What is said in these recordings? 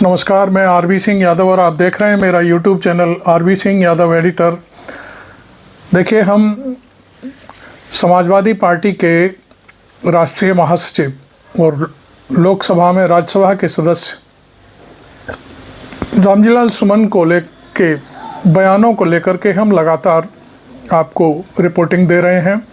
नमस्कार, मैं आरबी सिंह यादव और आप देख रहे हैं मेरा YouTube channel RB Singh Yadav editor. देखिए, समाजवादी पार्टी के राष्ट्रीय महासचिव और लोकसभा में राज्यसभा के सदस्य रामजीलाल सुमन को के बयानों को लेकर के हम लगातार आपको रिपोर्टिंग दे रहे हैं।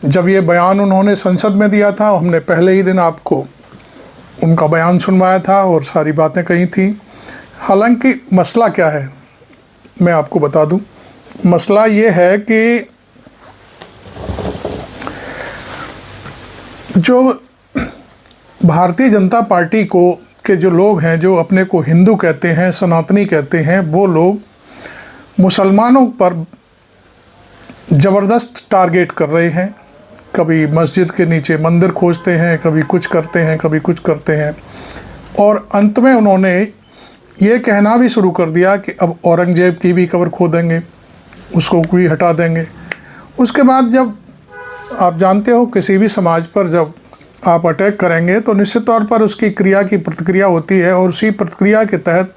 जब ये बयान उन्होंने संसद में दिया था, हमने पहले ही दिन आपको उनका बयान सुनवाया था और सारी बातें कही थी। हालांकि मसला क्या है मैं आपको बता दूं। मसला ये है कि जो भारतीय जनता पार्टी के जो लोग हैं, जो अपने को हिंदू कहते हैं, सनातनी कहते हैं, वो लोग मुसलमानों पर ज़बरदस्त टारगेट कर रहे हैं। कभी मस्जिद के नीचे मंदिर खोजते हैं, कभी कुछ करते हैं, कभी कुछ करते हैं, और अंत में उन्होंने ये कहना भी शुरू कर दिया कि अब औरंगजेब की भी कब्र खोदेंगे, उसको भी हटा देंगे। उसके बाद जब आप जानते हो किसी भी समाज पर जब आप अटैक करेंगे तो निश्चित तौर पर उसकी क्रिया की प्रतिक्रिया होती है, और उसी प्रतिक्रिया के तहत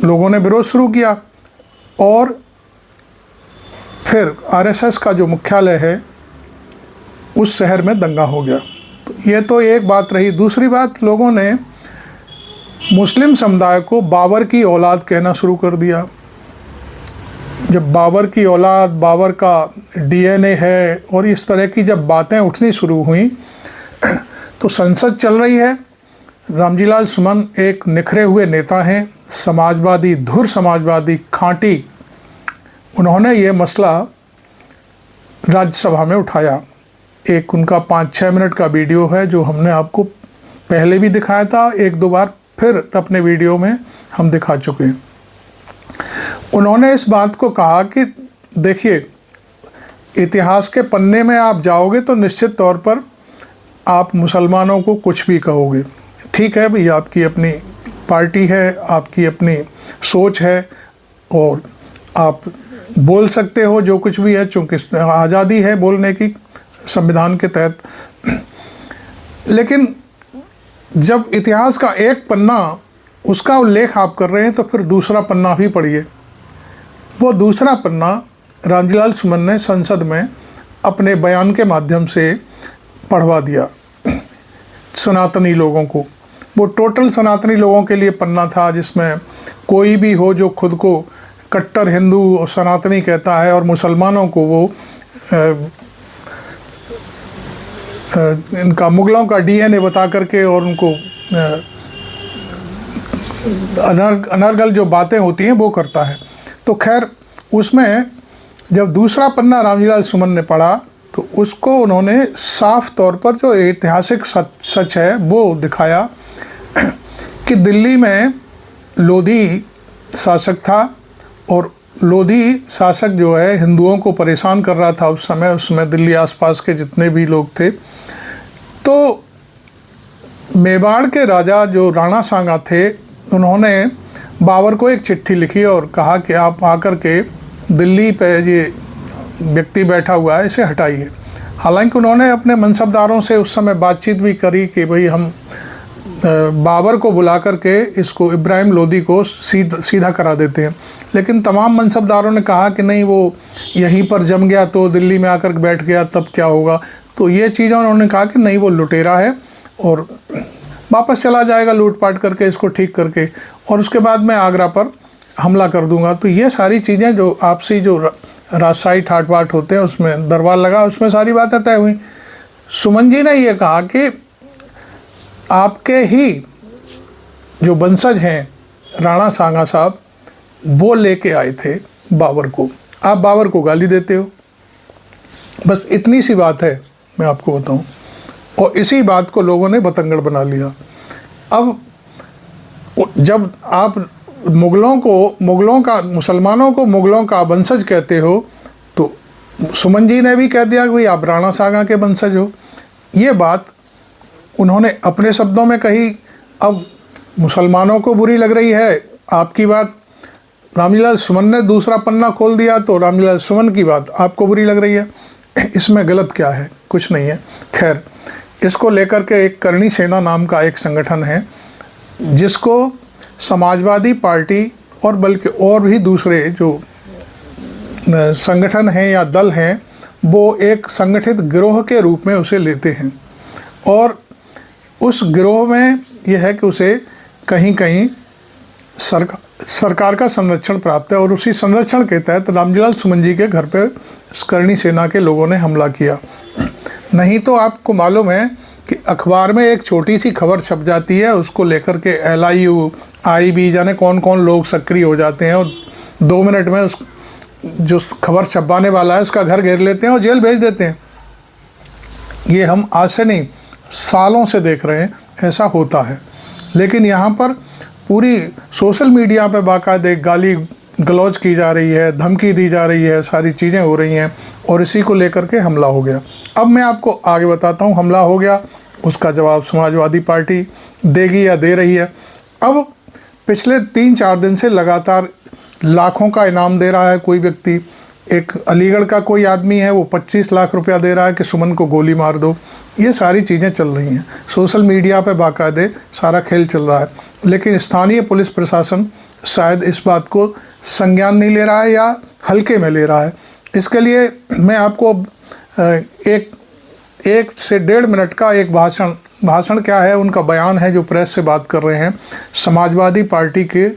लोगों ने विरोध शुरू किया और फिर आरएसएस का जो मुख्यालय है उस शहर में दंगा हो गया। तो ये तो एक बात रही। दूसरी बात, लोगों ने मुस्लिम समुदाय को बाबर की औलाद कहना शुरू कर दिया। जब बाबर की औलाद, बाबर का डीएनए है और इस तरह की जब बातें उठनी शुरू हुई तो संसद चल रही है। रामजीलाल सुमन एक निखरे हुए नेता हैं, समाजवादी, धुर समाजवादी, खांटी। उन्होंने ये मसला राज्यसभा में उठाया। एक उनका 5-6 मिनट का वीडियो है जो हमने आपको पहले भी दिखाया था, 1-2 बार फिर अपने वीडियो में हम दिखा चुके हैं। उन्होंने इस बात को कहा कि देखिए, इतिहास के पन्ने में आप जाओगे तो निश्चित तौर पर आप मुसलमानों को कुछ भी कहोगे। ठीक है भाई, आपकी अपनी पार्टी है, आपकी अपनी सोच है और आप बोल सकते हो जो कुछ भी है, चूँकि आज़ादी है बोलने की संविधान के तहत। लेकिन जब इतिहास का एक पन्ना उसका उल्लेख आप कर रहे हैं तो फिर दूसरा पन्ना भी पढ़िए। वो दूसरा पन्ना रामजीलाल सुमन ने संसद में अपने बयान के माध्यम से पढ़वा दिया सनातनी लोगों को। वो टोटल सनातनी लोगों के लिए पन्ना था, जिसमें कोई भी हो जो खुद को कट्टर हिंदू और सनातनी कहता है और मुसलमानों को वो इनका मुगलों का डीएनए बता करके और उनको अनर्गल जो बातें होती हैं वो करता है। तो खैर, उसमें जब दूसरा पन्ना रामजीलाल सुमन ने पढ़ा तो उसको उन्होंने साफ तौर पर जो ऐतिहासिक सच है वो दिखाया कि दिल्ली में लोधी शासक था और लोधी शासक जो है हिंदुओं को परेशान कर रहा था उस समय। उसमें दिल्ली आसपास के जितने भी लोग थे, तो मेवाड़ के राजा जो राणा सांगा थे, उन्होंने बाबर को एक चिट्ठी लिखी और कहा कि आप आकर के दिल्ली पे ये व्यक्ति बैठा हुआ है, इसे हटाइए। हालांकि उन्होंने अपने मनसबदारों से उस समय बातचीत भी करी कि भाई हम बाबर को बुला करके इसको, इब्राहिम लोदी को सीधा करा देते हैं। लेकिन तमाम मनसबदारों ने कहा कि नहीं, वो यहीं पर जम गया तो दिल्ली में आकर बैठ गया, तब क्या होगा। तो ये चीज़ें उन्होंने कहा कि नहीं, वो लुटेरा है और वापस चला जाएगा लूटपाट करके, इसको ठीक करके, और उसके बाद मैं आगरा पर हमला कर दूंगा। तो ये सारी चीज़ें जो आपसी जो राजशाही ठाट बाट होते हैं उसमें दरबार लगा, उसमें सारी बातें तय हुई। सुमन जी ने ये कहा कि आपके ही जो वंशज हैं राणा सांगा साहब, वो लेके आए थे बाबर को, आप बाबर को गाली देते हो। बस इतनी सी बात है, मैं आपको बताऊं। और इसी बात को लोगों ने बतंगड़ बना लिया। अब जब आप मुसलमानों को मुगलों का वंशज कहते हो, तो सुमन जी ने भी कह दिया कि भाई आप राणा सांगा के वंशज हो। ये बात उन्होंने अपने शब्दों में कही। अब मुसलमानों को बुरी लग रही है आपकी बात, रामजीलाल सुमन ने दूसरा पन्ना खोल दिया तो रामजीलाल सुमन की बात आपको बुरी लग रही है। इसमें गलत क्या है? कुछ नहीं है। खैर, इसको लेकर के एक करणी सेना नाम का एक संगठन है जिसको समाजवादी पार्टी और बल्कि और भी दूसरे जो संगठन हैं या दल हैं वो एक संगठित गिरोह के रूप में उसे लेते हैं और उस गिरोह में यह है कि उसे कहीं कहीं सरकार का संरक्षण प्राप्त है और उसी संरक्षण के तहत रामजीलाल सुमन जी के घर पर करणी सेना के लोगों ने हमला किया। नहीं तो आपको मालूम है कि अखबार में एक छोटी सी खबर छप जाती है, उसको लेकर के LIU IB जाने कौन कौन लोग सक्रिय हो जाते हैं और 2 मिनट में उस जो खबर छपवाने वाला है उसका घर घेर लेते हैं और जेल भेज देते हैं। ये हम आज से नहीं सालों से देख रहे हैं, ऐसा होता है। लेकिन यहाँ पर पूरी सोशल मीडिया पे बाकायदे गाली गलौज की जा रही है, धमकी दी जा रही है, सारी चीज़ें हो रही हैं और इसी को लेकर के हमला हो गया। अब मैं आपको आगे बताता हूँ, हमला हो गया, उसका जवाब समाजवादी पार्टी देगी या दे रही है। अब पिछले 3-4 दिन से लगातार लाखों का इनाम दे रहा है कोई व्यक्ति। एक अलीगढ़ का कोई आदमी है, वो 25 लाख रुपया दे रहा है कि सुमन को गोली मार दो। ये सारी चीज़ें चल रही हैं, सोशल मीडिया पे बाकायदे सारा खेल चल रहा है। लेकिन स्थानीय पुलिस प्रशासन शायद इस बात को संज्ञान नहीं ले रहा है या हल्के में ले रहा है। इसके लिए मैं आपको एक से 1.5 मिनट का एक भाषण क्या है, उनका बयान है जो प्रेस से बात कर रहे हैं समाजवादी पार्टी के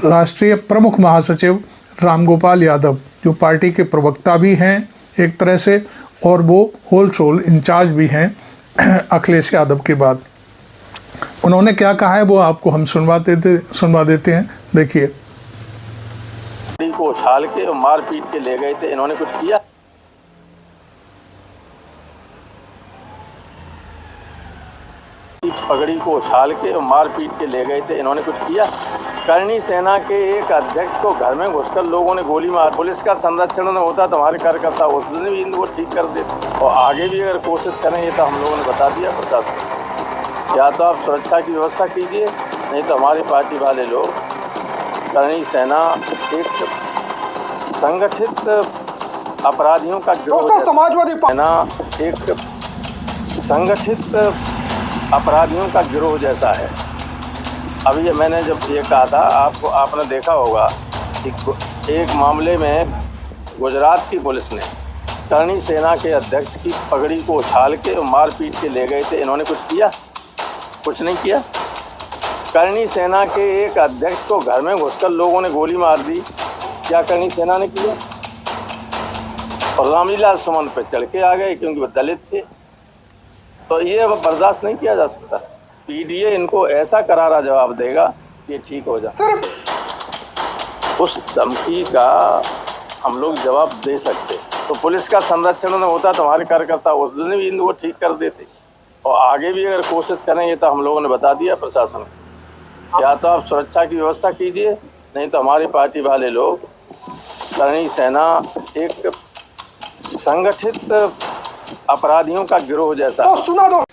राष्ट्रीय प्रमुख महासचिव रामगोपाल यादव, जो पार्टी के प्रवक्ता भी हैं एक तरह से और वो होल सोल इंचार्ज भी हैं अखिलेश यादव के बाद। उन्होंने क्या कहा है वो आपको हम सुनवा देते हैं, देखिए। को उछाल के और मार पीट के ले गए थे, इन्होंने कुछ किया? पगड़ी को उछाल के और मार पीट के ले गए थे, इन्होंने कुछ किया? करणी सेना के एक अध्यक्ष को घर में घुसकर लोगों ने गोली मार। पुलिस का संरक्षण न होता तो हमारे कार्यकर्ता उस दिन भी इनको ठीक कर देते और आगे भी अगर कोशिश करेंगे तो हम लोगों ने बता दिया प्रशासन, या तो आप सुरक्षा की व्यवस्था कीजिए, नहीं तो हमारी पार्टी वाले लोग करणी सेना एक संगठित अपराधियों का गिरोह, समाजवादी सेना एक संगठित अपराधियों का गिरोह जैसा है। अभी मैंने जब ये कहा था आपने देखा होगा कि एक मामले में गुजरात की पुलिस ने करणी सेना के अध्यक्ष की पगड़ी को उछाल के और मार पीट के ले गए थे, इन्होंने कुछ किया? कुछ नहीं किया। करणी सेना के एक अध्यक्ष को घर में घुसकर लोगों ने गोली मार दी, क्या करणी सेना ने किया? और रामलीला सुमन पे चढ़ के आ गए क्योंकि वो दलित थे। तो ये बर्दाश्त नहीं किया जा सकता। PDA इनको ऐसा करारा जवाब देगा कि ठीक हो जाए। सर उस धमकी का हम लोग जवाब दे सकते, तो पुलिस का संरक्षण न होता तो हमारे कार्यकर्ता उस दिन भी इनको ठीक कर देते और आगे भी अगर कोशिश करेंगे तो हम लोगों ने बता दिया प्रशासन, या तो आप सुरक्षा की व्यवस्था कीजिए, नहीं तो हमारी पार्टी वाले लोग करणी सेना एक संगठित अपराधियों का गिरोह जैसा। सुना दो।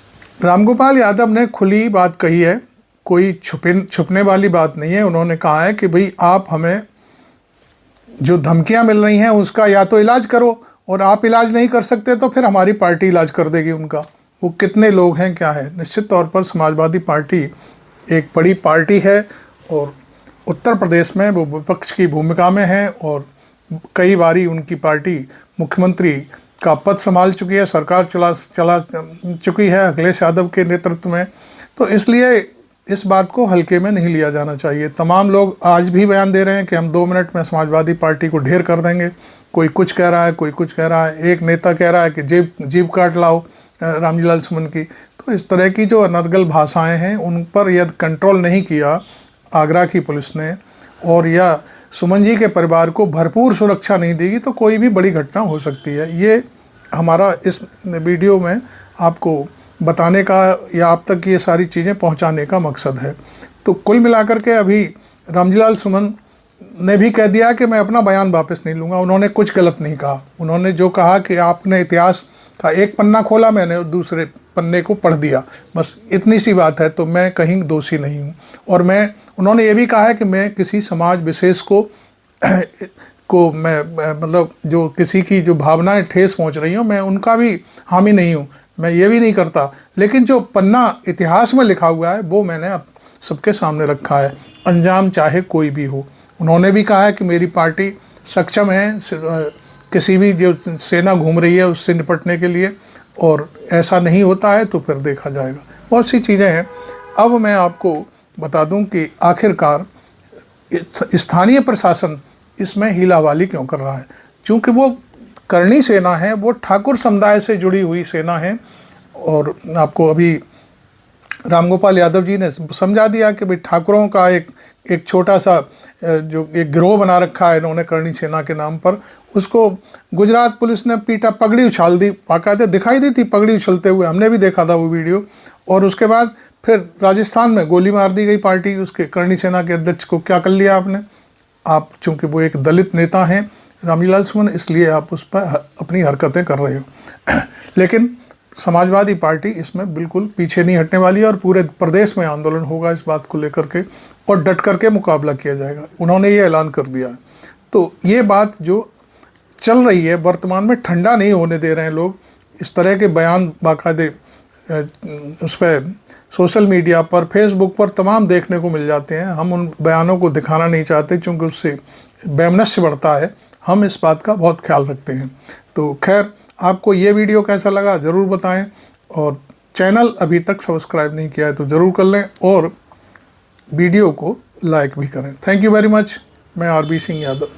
रामगोपाल यादव ने खुली बात कही है, कोई छुपने वाली बात नहीं है। उन्होंने कहा है कि भाई आप हमें जो धमकियां मिल रही हैं उसका या तो इलाज करो, और आप इलाज नहीं कर सकते तो फिर हमारी पार्टी इलाज कर देगी उनका। वो कितने लोग हैं क्या है। निश्चित तौर पर समाजवादी पार्टी एक बड़ी पार्टी है और उत्तर प्रदेश में वो विपक्ष की भूमिका में है और कई बारी उनकी पार्टी मुख्यमंत्री का पद संभाल चुकी है, सरकार चला चुकी है अखिलेश यादव के नेतृत्व में। तो इसलिए इस बात को हल्के में नहीं लिया जाना चाहिए। तमाम लोग आज भी बयान दे रहे हैं कि हम 2 मिनट में समाजवादी पार्टी को ढेर कर देंगे। कोई कुछ कह रहा है, कोई कुछ कह रहा है। एक नेता कह रहा है कि जीप काट लाओ रामजीलाल सुमन की। तो इस तरह की जो अनर्गल भाषाएं हैं उन पर यदि कंट्रोल नहीं किया आगरा की पुलिस ने और या सुमन जी के परिवार को भरपूर सुरक्षा नहीं देगी तो कोई भी बड़ी घटना हो सकती है। ये हमारा इस वीडियो में आपको बताने का या आप तक ये सारी चीज़ें पहुंचाने का मकसद है। तो कुल मिलाकर के अभी रामजीलाल सुमन ने भी कह दिया कि मैं अपना बयान वापस नहीं लूँगा। उन्होंने कुछ गलत नहीं कहा। उन्होंने जो कहा कि आपने इतिहास का एक पन्ना खोला, मैंने दूसरे पन्ने को पढ़ दिया, बस इतनी सी बात है। तो मैं कहीं दोषी नहीं हूँ। और उन्होंने ये भी कहा है कि मैं किसी समाज विशेष को मैं मतलब जो किसी की जो भावनाएं ठेस पहुंच रही हूँ मैं उनका भी हामी नहीं हूँ, मैं ये भी नहीं करता। लेकिन जो पन्ना इतिहास में लिखा हुआ है वो मैंने अब सबके सामने रखा है, अंजाम चाहे कोई भी हो। उन्होंने भी कहा है कि मेरी पार्टी सक्षम है किसी भी जो सेना घूम रही है उससे निपटने के लिए, और ऐसा नहीं होता है तो फिर देखा जाएगा। बहुत सी चीज़ें हैं। अब मैं आपको बता दूं कि आखिरकार स्थानीय प्रशासन इसमें हीलावाली क्यों कर रहा है। चूँकि वो करणी सेना है, वो ठाकुर समुदाय से जुड़ी हुई सेना है, और आपको अभी रामगोपाल यादव जी ने समझा दिया कि भाई ठाकुरों का एक छोटा सा जो एक गिरोह बना रखा है इन्होंने करणी सेना के नाम पर, उसको गुजरात पुलिस ने पीटा, पगड़ी उछाल दी, बाकायदा दिखाई दी थी पगड़ी उछलते हुए, हमने भी देखा था वो वीडियो। और उसके बाद फिर राजस्थान में गोली मार दी गई पार्टी उसके करणी सेना के अध्यक्ष को। क्या कर लिया आपने? आप चूँकि वो एक दलित नेता हैं रामलीला सुमन, इसलिए आप उस पर अपनी हरकतें कर रहे हो। लेकिन समाजवादी पार्टी इसमें बिल्कुल पीछे नहीं हटने वाली है और पूरे प्रदेश में आंदोलन होगा इस बात को लेकर के, और डट करके मुकाबला किया जाएगा। उन्होंने ये ऐलान कर दिया है। तो ये बात जो चल रही है वर्तमान में, ठंडा नहीं होने दे रहे हैं लोग। इस तरह के बयान बाकायदे उस पर सोशल मीडिया पर, फेसबुक पर तमाम देखने को मिल जाते हैं। हम उन बयानों को दिखाना नहीं चाहते क्योंकि उससे वैमनस्य बढ़ता है। हम इस बात का बहुत ख्याल रखते हैं। तो खैर, आपको ये वीडियो कैसा लगा ज़रूर बताएं, और चैनल अभी तक सब्सक्राइब नहीं किया है तो ज़रूर कर लें, और वीडियो को लाइक भी करें। Thank you very much. मैं आरबी सिंह यादव।